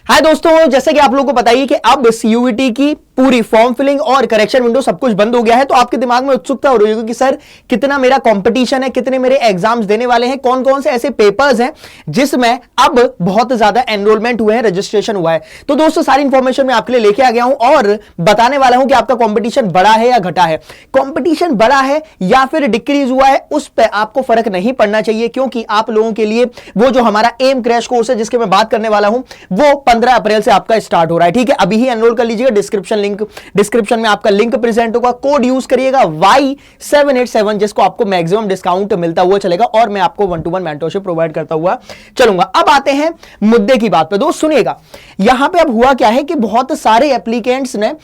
हाय दोस्तों, जैसे कि आप लोगों को पता ही कि अब सीयूईटी की पूरी फॉर्म फिलिंग और करेक्शन विंडो सब कुछ बंद हो गया है। तो आपके दिमाग में उत्सुकता हो रही होगी कि सर कितना मेरा कंपटीशन है, कितने मेरे एग्जाम्स देने वाले हैं, कौन कौन से ऐसे पेपर्स हैं जिसमें अब बहुत ज्यादा एनरोलमेंट हुए हैं, रजिस्ट्रेशन हुआ है। तो दोस्तों सारी इंफॉर्मेशन मैं आपके लिए लेके आ गया हूं और बताने वाला हूं कि आपका कॉम्पिटिशन बढ़ा है या घटा है। कॉम्पिटिशन बढ़ा है या फिर डिक्रीज हुआ है, उस पर आपको फर्क नहीं पड़ना चाहिए, क्योंकि आप लोगों के लिए वो जो हमारा एम क्रैश कोर्स है जिसके मैं बात करने वाला हूं वो 15 अप्रैल से आपका स्टार्ट हो रहा है। ठीक है, अभी ही एनरोल कर लीजिएगा। डिस्क्रिप्शन में आपका लिंक प्रेजेंट होगा, कोड यूज करिएगा Y787 जिसको आपको मैक्सिमम डिस्काउंट मिलता हुआ चलेगा और मैं आपको 1-to-1 मेंटरशिप प्रोवाइड करता हुआ चलूंगा। अब आते हैं मुद्दे की बात पे। दोस्त सुनिएगा, यहां पे अब हुआ क्या है कि बहुत सारे एप्लीकेंट्स ने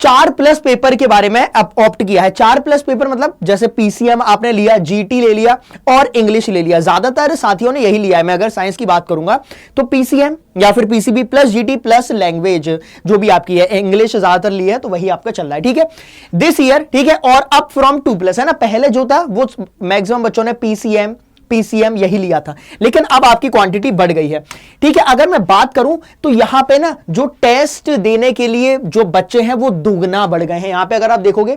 4+ पेपर के बारे में अब ऑप्ट किया है। 4+ पेपर मतलब जैसे पीसीएम आपने लिया, जीटी ले लिया और इंग्लिश ले लिया। ज्यादातर साथियों ने यही लिया है। मैं अगर साइंस की बात करूंगा तो पीसीएम या फिर PCB plus GT plus language जो भी आपकी है, इंग्लिश ज्यादातर ली है, तो वही आपका चल रहा है। ठीक है, दिस ईयर, ठीक है, और अप फ्रॉम 2+ है ना। पहले जो था वो मैक्सिमम बच्चों ने पीसीएम यही लिया था, लेकिन अब आपकी क्वांटिटी बढ़ गई है। ठीक है, अगर मैं बात करूं तो यहां पे ना जो टेस्ट देने के लिए जो बच्चे हैं वो दुगना बढ़ गए हैं। यहां पे अगर आप देखोगे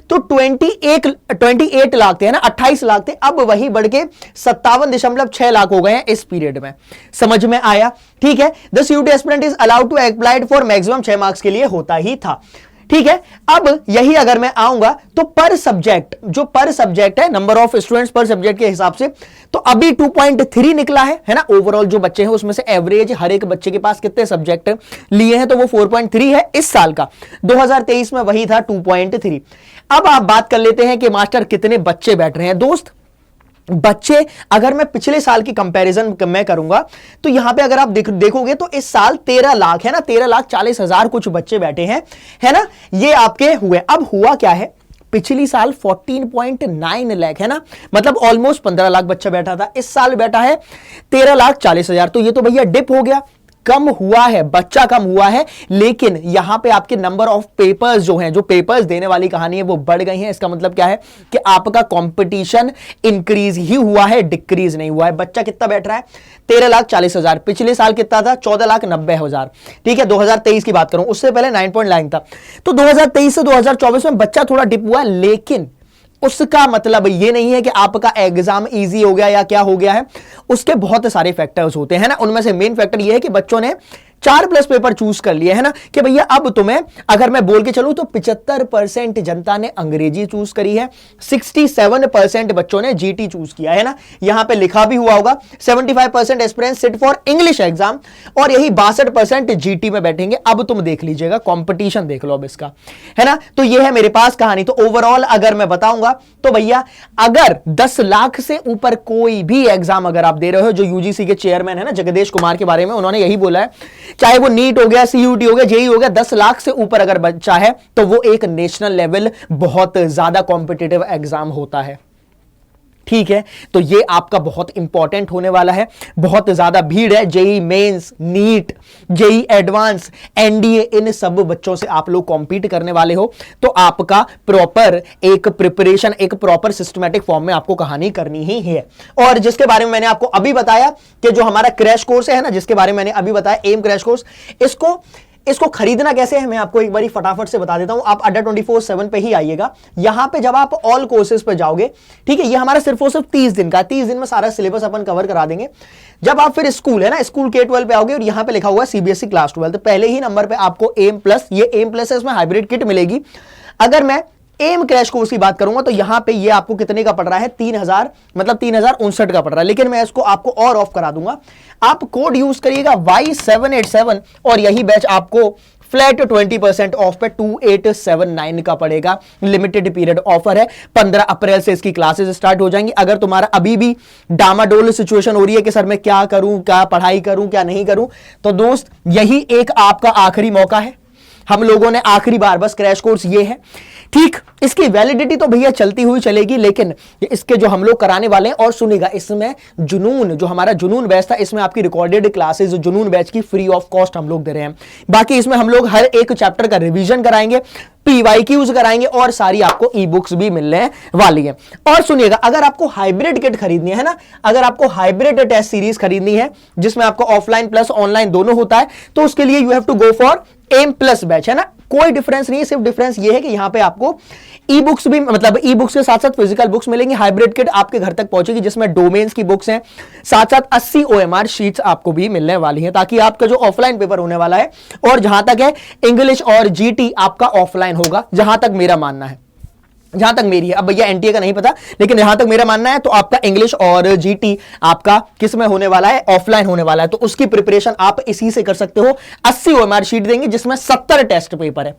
तो 28 लाख थे, है ना, 28 लाख थे, अब वही बढ़ के 57.6 लाख हो गए हैं इस पीरियड में। समझ में आया? ठीक है, the CUET aspirant is allowed to applied for maximum 6 marks के लिए होता ही था। ठीक है, अब यही अगर मैं आऊंगा तो पर सब्जेक्ट, जो पर सब्जेक्ट है, नंबर ऑफ स्टूडेंट्स पर सब्जेक्ट के हिसाब से, तो अभी 2.3 निकला है ना। ओवरऑल जो बच्चे हैं उसमें से एवरेज हर एक बच्चे के पास कितने सब्जेक्ट लिए हैं, तो वो 4.3 है इस साल का। 2023 में वही था 2.3। अब आप बात कर लेते हैं कि मास्टर कितने बच्चे बैठ रहे हैं। दोस्त बच्चे, अगर मैं पिछले साल की कंपैरिजन मैं करूंगा तो यहां पे अगर आप देखोगे तो इस साल 13 लाख है ना, 13,40,000 कुछ बच्चे बैठे हैं, है ना, ये आपके हुए। अब हुआ क्या है, पिछली साल 14.9 लाख है ना, मतलब ऑलमोस्ट 15 लाख बच्चा बैठा था, इस साल बैठा है 13,40,000। तो ये तो भैया डिप हो गया, कम हुआ है, बच्चा कम हुआ है, लेकिन यहां पे आपके नंबर ऑफ पेपर्स जो हैं, जो पेपर्स देने वाली कहानी है वो बढ़ गई है। इसका मतलब क्या है कि आपका कंपटीशन इंक्रीज ही हुआ है, डिक्रीज नहीं हुआ है। बच्चा कितना बैठ रहा है? 13,40,000। पिछले साल कितना था? 14,90,000। ठीक है, 2023 की बात करूं, उससे पहले 9.9 था। तो 2023 से 2024 में बच्चा थोड़ा डिप हुआ, लेकिन उसका मतलब ये नहीं है कि आपका एग्जाम इजी हो गया या क्या हो गया है। उसके बहुत सारे फैक्टर्स होते हैं ना, उनमें से मेन फैक्टर ये है कि बच्चों ने 4+ पेपर चूज कर लिए है ना, कि भैया अब तुम्हें, अगर मैं बोल के चलूं तो 75% जनता ने अंग्रेजी चूज करी है, 67% बच्चों ने जीटी चूज किया है ना। यहां पे लिखा भी हुआ होगा 75% aspirants sit for English exam और यही 62% जीटी में बैठेंगे। अब तुम देख लीजिएगा, कंपटीशन देख लो अब इसका, है ना। तो यह है मेरे पास कहानी। तो ओवरऑल अगर मैं बताऊंगा तो भैया अगर 10 लाख से ऊपर कोई भी एग्जाम अगर आप दे रहे हो, जो यूजीसी के चेयरमैन है ना जगदेश कुमार के बारे में, उन्होंने यही बोला है, चाहे वो नीट हो गया, सीयूटी हो गया, जेई हो गया, 10 लाख से ऊपर अगर बच्चा है तो वो एक नेशनल लेवल बहुत ज्यादा कॉम्पिटिटिव एग्जाम होता है। ठीक है, तो ये आपका बहुत इंपॉर्टेंट होने वाला है। बहुत ज्यादा भीड़ है, JEE mains, NEET, JEE advanced, NDA, इन सब बच्चों से आप लोग कॉम्पीट करने वाले हो। तो आपका प्रॉपर एक प्रिपरेशन, एक प्रॉपर सिस्टमैटिक फॉर्म में आपको कहानी करनी ही है। और जिसके बारे में मैंने आपको अभी बताया कि जो हमारा क्रैश कोर्स है ना, जिसके बारे में मैंने अभी बताया, एम क्रैश कोर्स, इसको खरीदना कैसे है मैं आपको एक बारी फटाफट से बता देता हूं। आप अड्डा 24/7 पे ही आइएगा। यहां पे जब आप ऑल कोर्सेज पे जाओगे, ठीक है, ये हमारा सिर्फ और सिर्फ 30 दिन का, 30 दिन में सारा सिलेबस अपन कवर करा देंगे। जब आप फिर स्कूल है ना, स्कूल K-12 पे आओगे और यहां पे लिखा हुआ है सीबीएसई क्लास 12, तो पहले ही नंबर पे आपको एम+, ये एम+ है, इसमें हाइब्रिड किट मिलेगी। अगर मैं एम क्रैश कोर्स की बात करूंगा तो यहां पे ये आपको कितने का पड़ रहा है? 3,000, मतलब 3,059 का पड़ रहा है, लेकिन मैं इसको आपको और ऑफ करा दूंगा। आप कोड यूज करिएगा Y787 और यही बैच आपको फ्लैट 20% ऑफ पे 2879 का पड़ेगा। लिमिटेड पीरियड ऑफर है, 15 अप्रैल से इसकी क्लासेस स्टार्ट हो जाएंगी। अगर तुम्हारा अभी भी डामाडोल सिचुएशन हो रही है कि सर मैं क्या करूं, क्या पढ़ाई करूं, क्या नहीं करूं, तो दोस्त यही एक आपका आखिरी मौका है। हम लोगों ने आखिरी बार बस क्रैश कोर्स ये है, ठीक। इसकी वैलिडिटी तो भैया चलती हुई चलेगी, लेकिन इसके जो हम लोग कराने वाले हैं, और सुनिएगा इसमें जुनून, जो हमारा जुनून बैच था, इसमें आपकी रिकॉर्डेड क्लासेस जुनून बैच की फ्री ऑफ कॉस्ट हम लोग दे रहे हैं। बाकी इसमें हम लोग हर एक चैप्टर का रिवीजन कराएंगे, PYQs कराएंगे, और सारी आपको ई बुक्स भी मिलने वाली है। और सुनिएगा, अगर आपको हाइब्रिड किट खरीदनी है ना, अगर आपको हाइब्रिड टेस्ट सीरीज खरीदनी है जिसमें आपको ऑफलाइन प्लस ऑनलाइन दोनों होता है, तो उसके लिए you have to go for M plus batch, है ना। कोई डिफरेंस नहीं है, सिर्फ डिफरेंस ये है कि यहां पे आपको ई बुक्स भी, मतलब ई बुक्स के साथ साथ फिजिकल बुक्स मिलेंगी। हाइब्रिड किट आपके घर तक पहुंचेगी जिसमें डोमेन्स की बुक्स हैं, साथ साथ 80 OMR शीट्स आपको भी मिलने वाली हैं, ताकि आपका जो ऑफलाइन पेपर होने वाला है, और जहां तक है इंग्लिश और GT आपका ऑफलाइन होगा, जहां तक मेरा मानना है, जहां तक मेरी है। अब भैया NTA का नहीं पता, लेकिन जहां तक मेरा मानना है तो आपका इंग्लिश और GT आपका किस में होने वाला है, ऑफलाइन होने वाला है। तो उसकी प्रिपरेशन आप इसी से कर सकते हो। 80 OMR शीट देंगे जिसमें 70 टेस्ट पेपर है,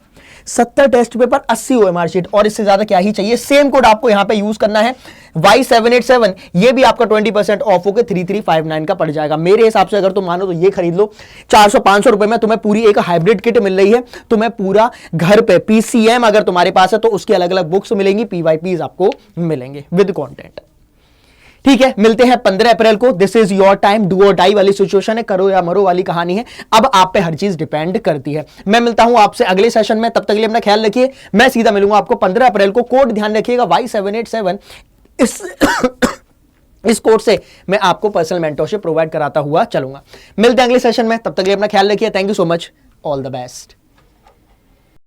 70 टेस्ट पेपर, 80 OMR शीट, और इससे ज्यादा क्या ही चाहिए। सेम कोड आपको यहां पे यूज करना है Y787, ये भी आपका 20% ऑफ होकर 3359 का पड़ जाएगा। मेरे हिसाब से अगर तुम मानो तो ये खरीद लो, 400-500 रुपए में तुम्हें पूरी एक हाइब्रिड किट मिल रही है, तुम्हें पूरा घर पे PCM अगर तुम्हारे पास है तो उसकी अलग अलग बुक्स मिलेंगी, PYPs आपको मिलेंगे विद कंटेंट। ठीक है, मिलते हैं 15 अप्रैल को। This is your time, do और डाई वाली सिचुएशन है, करो या मरो वाली कहानी है। अब आप पे हर चीज डिपेंड करती है। मैं मिलता हूं आपसे अगले सेशन में, तब तक के लिए अपना ख्याल रखिए। मैं सीधा मिलूंगा आपको 15 अप्रैल को। कोड ध्यान रखिएगा Y787। इस कोड से मैं आपको पर्सनल मेंटरशिप प्रोवाइड कराता हुआ चलूंगा। मिलते हैं अगले सेशन में, तब तक के लिए अपना ख्याल रखिए। Thank you so much, all the best.